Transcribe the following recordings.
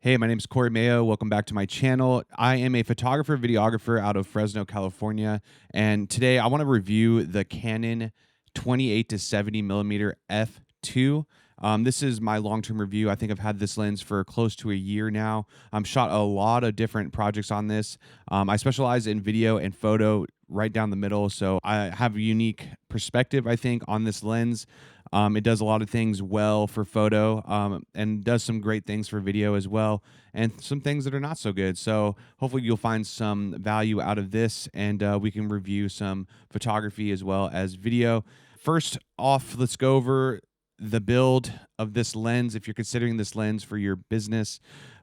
Hey, my name is Cory Mayo. Welcome back to my channel. I am a photographer, videographer out of Fresno, California. And today I want to review the Canon 28 to 70 millimeter f2. This is my long-term review. I think I've had this lens for close to a year now. Shot a lot of different projects on this. I specialize in video and photo right down the middle. So I have a unique perspective, I think, on this lens. It does a lot of things well for photo, and does some great things for video as well, and some things that are not so good. So hopefully you'll find some value out of this, and we can review some photography as well as video. First off, let's go over the build of this lens. If you're considering this lens for your business,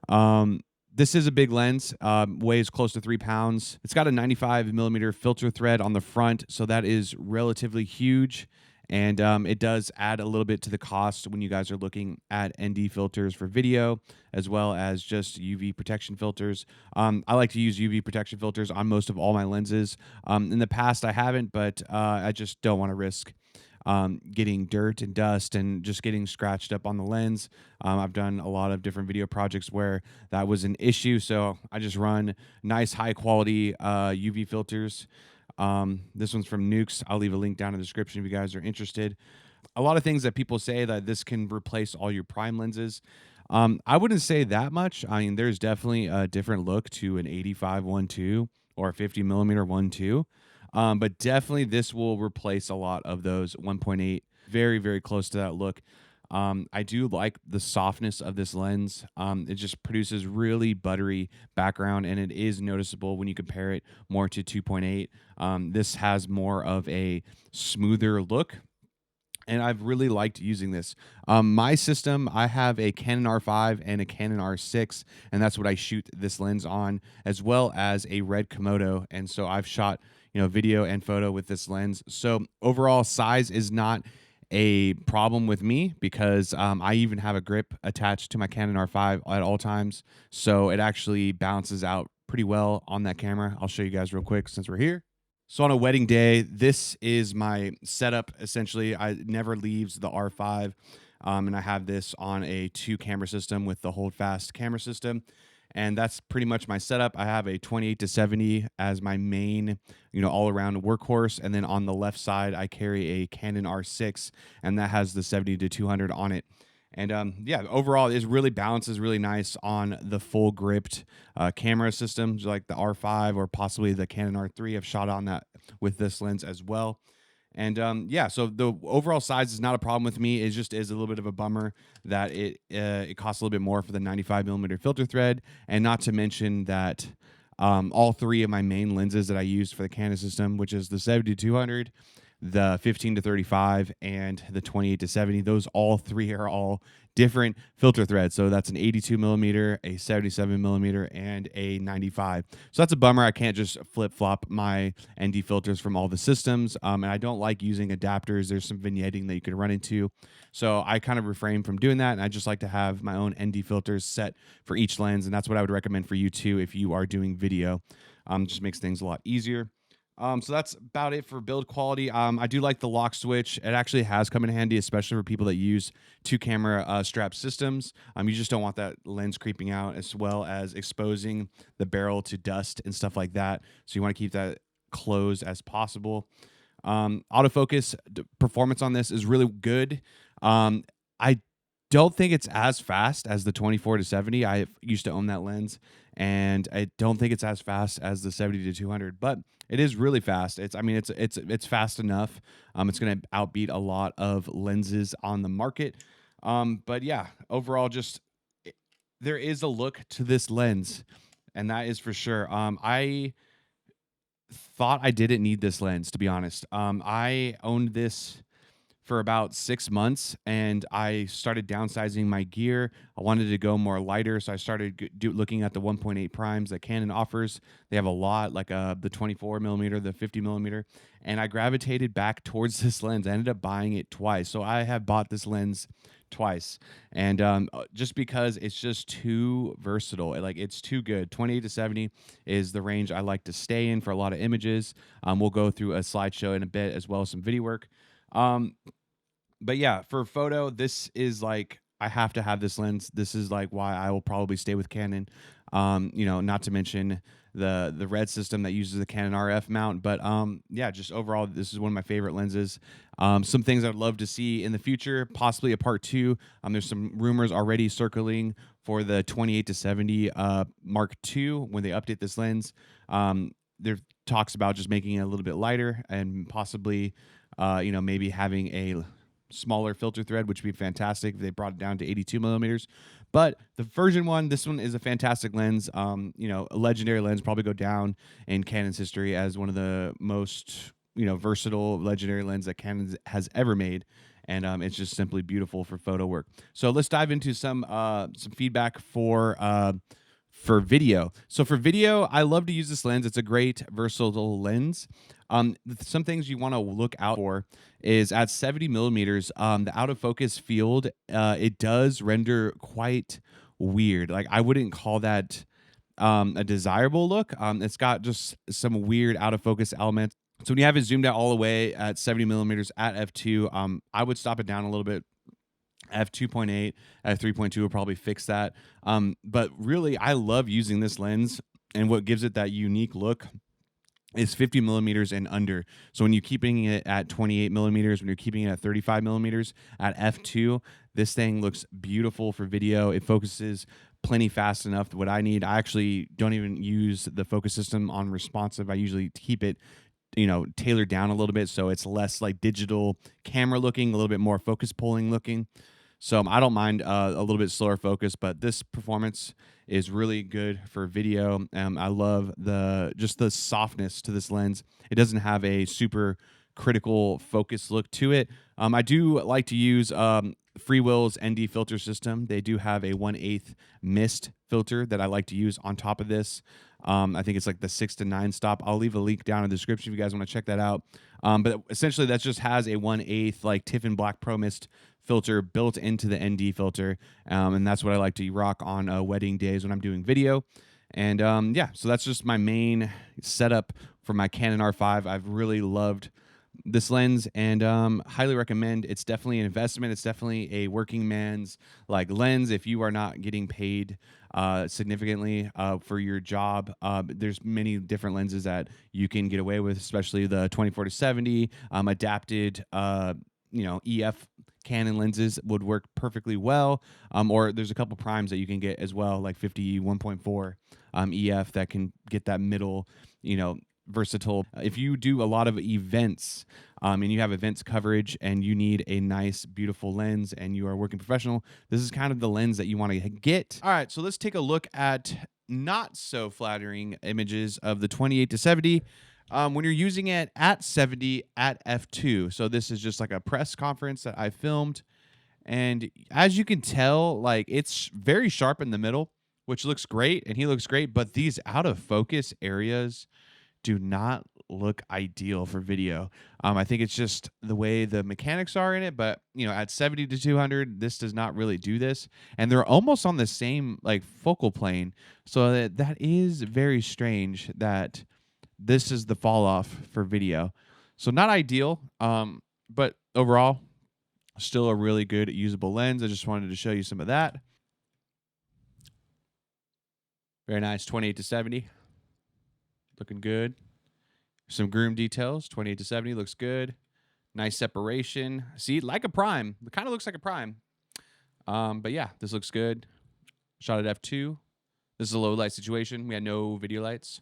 this is a big lens, weighs close to 3 pounds. It's got a 95 millimeter filter thread on the front, so that is relatively huge. And it does add a little bit to the cost when you guys are looking at ND filters for video, as well as just UV protection filters. I like to use UV protection filters on most of all my lenses. In the past, I haven't, but I just don't want to risk getting dirt and dust and just getting scratched up on the lens. I've done a lot of different video projects where that was an issue, so I just run nice, high quality UV filters. This one's from Nukes. I'll leave a link down in the description if you guys are interested. A lot of things that people say that this can replace all your prime lenses. I wouldn't say that much. I mean, there's definitely a different look to an 85 1.2 or a 50 millimeter 1.2. But definitely this will replace a lot of those 1.8. Very, very close to that look. I do like the softness of this lens. It just produces really buttery background, and it is noticeable when you compare it more to 2.8. This has more of a smoother look, and I've really liked using this. My system, I have a Canon R5 and a Canon R6, and that's what I shoot this lens on, as well as a red Komodo. And so I've shot, video and photo with this lens. So overall, size is not a problem with me because I even have a grip attached to my Canon R5 at all times. So it actually balances out pretty well on that camera. I'll show you guys real quick since we're here. So on a wedding day, this is my setup. Essentially, I never leaves the R5, and I have this on a 2 camera system with the hold fast camera system. And that's pretty much my setup. I have a 28 to 70 as my main, all around workhorse. And then on the left side, I carry a Canon R6, and that has the 70 to 200 on it. And yeah, overall, it really balances really nice on the full gripped camera systems like the R5 or possibly the Canon R3. I've shot on that with this lens as well. And yeah, so the overall size is not a problem with me. It just is a little bit of a bummer that it costs a little bit more for the 95 millimeter filter thread, and not to mention that all three of my main lenses that I use for the Canon system, which is the 70 to 200, the 15 to 35, and the 28 to 70, those all three are all different filter threads. So that's an 82 millimeter, a 77 millimeter, and a 95. So that's a bummer. I can't just flip flop my ND filters from all the systems. And I don't like using adapters. There's some vignetting that you could run into. So I kind of refrain from doing that. And I just like to have my own ND filters set for each lens. And that's what I would recommend for you too if you are doing video. Just makes things a lot easier. So that's about it for build quality. I do like the lock switch. It actually has come in handy, especially for people that use 2 camera strap systems. You just don't want that lens creeping out, as well as exposing the barrel to dust and stuff like that. So you want to keep that closed as possible. Autofocus performance on this is really good. I don't think it's as fast as the 24 to 70. I used to own that lens, and I don't think it's as fast as the 70 to 200, but it is really fast. It's fast enough. It's going to outbeat a lot of lenses on the market. But yeah, overall, there is a look to this lens, and that is for sure. I thought I didn't need this lens, to be honest. I owned this for about 6 months, and I started downsizing my gear. I wanted to go more lighter, so I started looking at the 1.8 primes that Canon offers. They have a lot, like the 24 millimeter, the 50 millimeter, and I gravitated back towards this lens. I ended up buying it twice, so I have bought this lens twice, and just because it's just too versatile. It's too good. 28 to 70 is the range I like to stay in for a lot of images. We'll go through a slideshow in a bit, as well as some video work. But yeah, for photo, this is like I have to have this lens. This is like why I will probably stay with Canon. Not to mention the red system that uses the Canon RF mount. But yeah, just overall, this is one of my favorite lenses. Some things I'd love to see in the future, possibly a part two. There's some rumors already circling for the 28 to 70 Mark II when they update this lens. There talks about just making it a little bit lighter and possibly, maybe having a smaller filter thread, which would be fantastic if they brought it down to 82 millimeters. But the version one, this one is a fantastic lens. A legendary lens, probably go down in Canon's history as one of the most versatile legendary lens that Canon has ever made. And it's just simply beautiful for photo work. So let's dive into some feedback for video. So for video, I love to use this lens. It's a great versatile lens. Some things you want to look out for is at 70 millimeters, the out of focus field, it does render quite weird. Like I wouldn't call that a desirable look. It's got just some weird out of focus elements. So when you have it zoomed out all the way at 70 millimeters at f2, I would stop it down a little bit. F2.8, f3.2 will probably fix that. But really, I love using this lens, and what gives it that unique look is 50 millimeters and under. So when you're keeping it at 28 millimeters, when you're keeping it at 35 millimeters at f2, this thing looks beautiful for video. It focuses plenty fast enough. What I need, I actually don't even use the focus system on responsive. I usually keep it tailored down a little bit so it's less like digital camera looking, a little bit more focus pulling looking. So I don't mind a little bit slower focus, but this performance is really good for video. I love the softness to this lens. It doesn't have a super critical focus look to it. I do like to use Freewill's ND filter system. They do have a 1/8 mist filter that I like to use on top of this. I think it's like the 6 to 9 stop. I'll leave a link down in the description if you guys want to check that out. But essentially, that just has a 1/8 like Tiffin Black Pro Mist filter built into the ND filter, and that's what I like to rock on wedding days when I'm doing video. And so that's just my main setup for my Canon R5. I've really loved this lens and highly recommend. It's definitely an investment. It's definitely a working man's like lens if you are not getting paid significantly for your job. There's many different lenses that you can get away with, especially the 24 to 70 adapted EF Canon lenses would work perfectly well. Or there's a couple primes that you can get as well, like 50 1.4 EF that can get that middle, versatile. If you do a lot of events and you have events coverage and you need a nice, beautiful lens and you are working professional, this is kind of the lens that you want to get. All right, so let's take a look at not so flattering images of the 28 to 70. When you're using it at 70 at f2. So this is just like a press conference that I filmed. And as you can tell, like it's very sharp in the middle, which looks great. And he looks great. But these out of focus areas do not look ideal for video. I think it's just the way the mechanics are in it. But, at 70 to 200, this does not really do this. And they're almost on the same like focal plane. So that is very strange that this is the fall off for video. So not ideal, but overall, still a really good usable lens. I just wanted to show you some of that. Very nice, 28 to 70. Looking good. Some groom details, 28 to 70 looks good. Nice separation. See, like a prime. It kind of looks like a prime. But yeah, this looks good. Shot at f2. This is a low light situation. We had no video lights.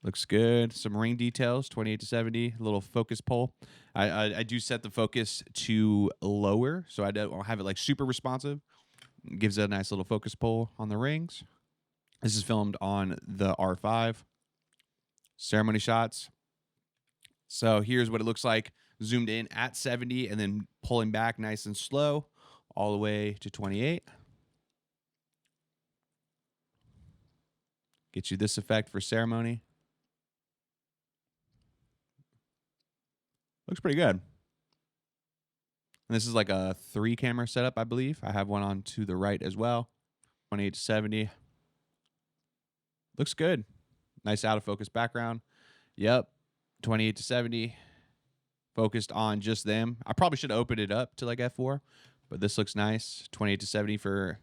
Looks good. Some ring details, 28 to 70, a little focus pull. I do set the focus to lower, so I don't have it like super responsive. It gives it a nice little focus pull on the rings. This is filmed on the R5. Ceremony shots. So here's what it looks like zoomed in at 70 and then pulling back nice and slow all the way to 28. Get you this effect for ceremony. Looks pretty good. And this is like a 3 camera setup, I believe. I have one on to the right as well. 28 to 70. Looks good. Nice out of focus background. Yep. 28 to 70. focused on just them. I probably should open it up to like f4, but this looks nice. 28 to 70 for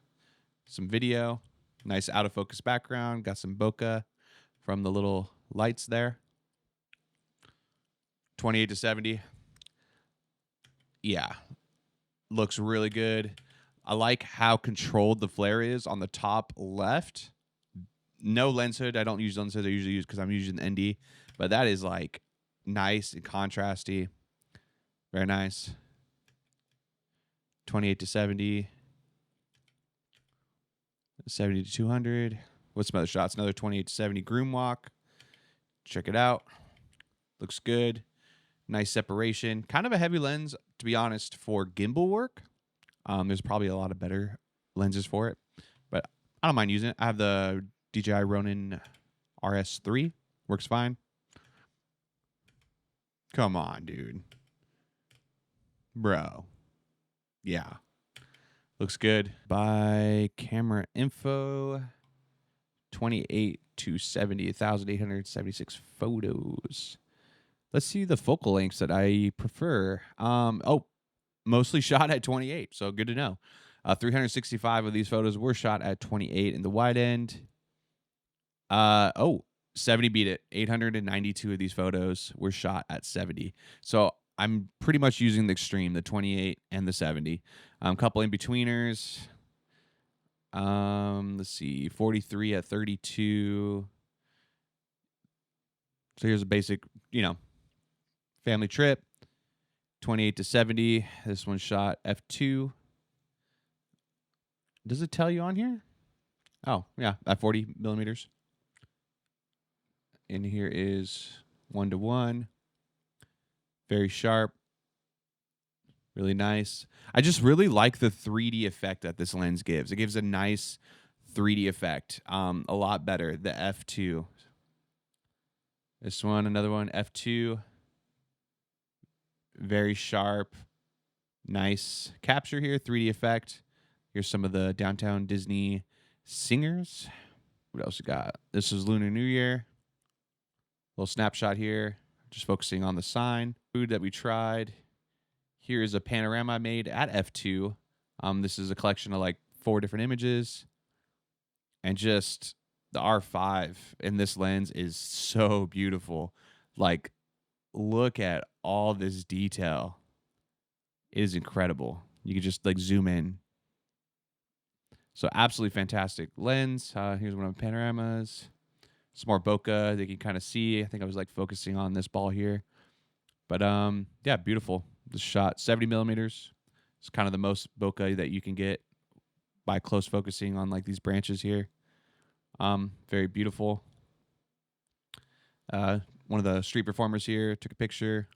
some video. Nice out of focus background. Got some bokeh from the little lights there. 28 to 70. Yeah, looks really good. I like how controlled the flare is on the top left. No lens hood. I don't use lens hood. I usually use because I'm using ND, but that is like nice and contrasty. Very nice. 28 to 70. 70 to 200. What's some other shots? Another 28 to 70 groom walk. Check it out. Looks good. Nice separation. Kind of a heavy lens, to be honest, for gimbal work. There's probably a lot of better lenses for it, but I don't mind using it. I have the DJI Ronin RS3. Works fine. Come on, dude. Bro. Yeah. Looks good. By camera info, 28 to 70, 1,876 photos. Let's see the focal lengths that I prefer. Oh, mostly shot at 28, so good to know. 365 of these photos were shot at 28 in the wide end. 70 beat it. 892 of these photos were shot at 70. So I'm pretty much using the extreme, the 28 and the 70. Couple in-betweeners. Let's see, 43 at 32. So here's a basic, family trip. 28 to 70. This one shot f2. Does it tell you on here? Oh, yeah, at 40 millimeters. And here is 1:1. Very sharp. Really nice. I just really like the 3D effect that this lens gives. It gives a nice 3D effect. A lot better. The f2. This one, another one, f2. Very sharp. Nice capture here, 3D effect. Here's some of the downtown Disney singers. What else we got? This is Lunar New Year. Little snapshot here. Just focusing on the sign. Food that we tried. Here is a panorama I made at f2. This is a collection of like 4 different images. And just the R5 in this lens is so beautiful. Like, look at all this detail. It is incredible. You can just like zoom in. So absolutely fantastic lens. Here's one of the panoramas. Some more bokeh that you can kind of see. I think I was like focusing on this ball here. But yeah, beautiful. This shot 70 millimeters. It's kind of the most bokeh that you can get by close focusing on like these branches here. Very beautiful. One of the street performers here took a picture.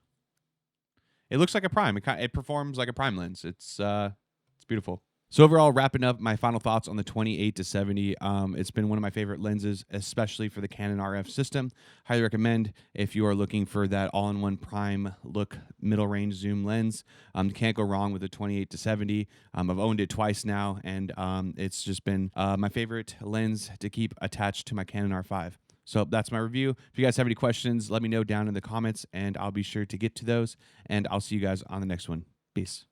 It looks like a prime. It performs like a prime lens. It's beautiful. So overall, wrapping up my final thoughts on the 28 to 70, it's been one of my favorite lenses, especially for the Canon RF system. Highly recommend if you are looking for that all-in-one prime look middle range zoom lens. You can't go wrong with the 28 to 70. I've owned it twice now, and it's just been my favorite lens to keep attached to my Canon R5. So that's my review. If you guys have any questions, let me know down in the comments, and I'll be sure to get to those. And I'll see you guys on the next one. Peace.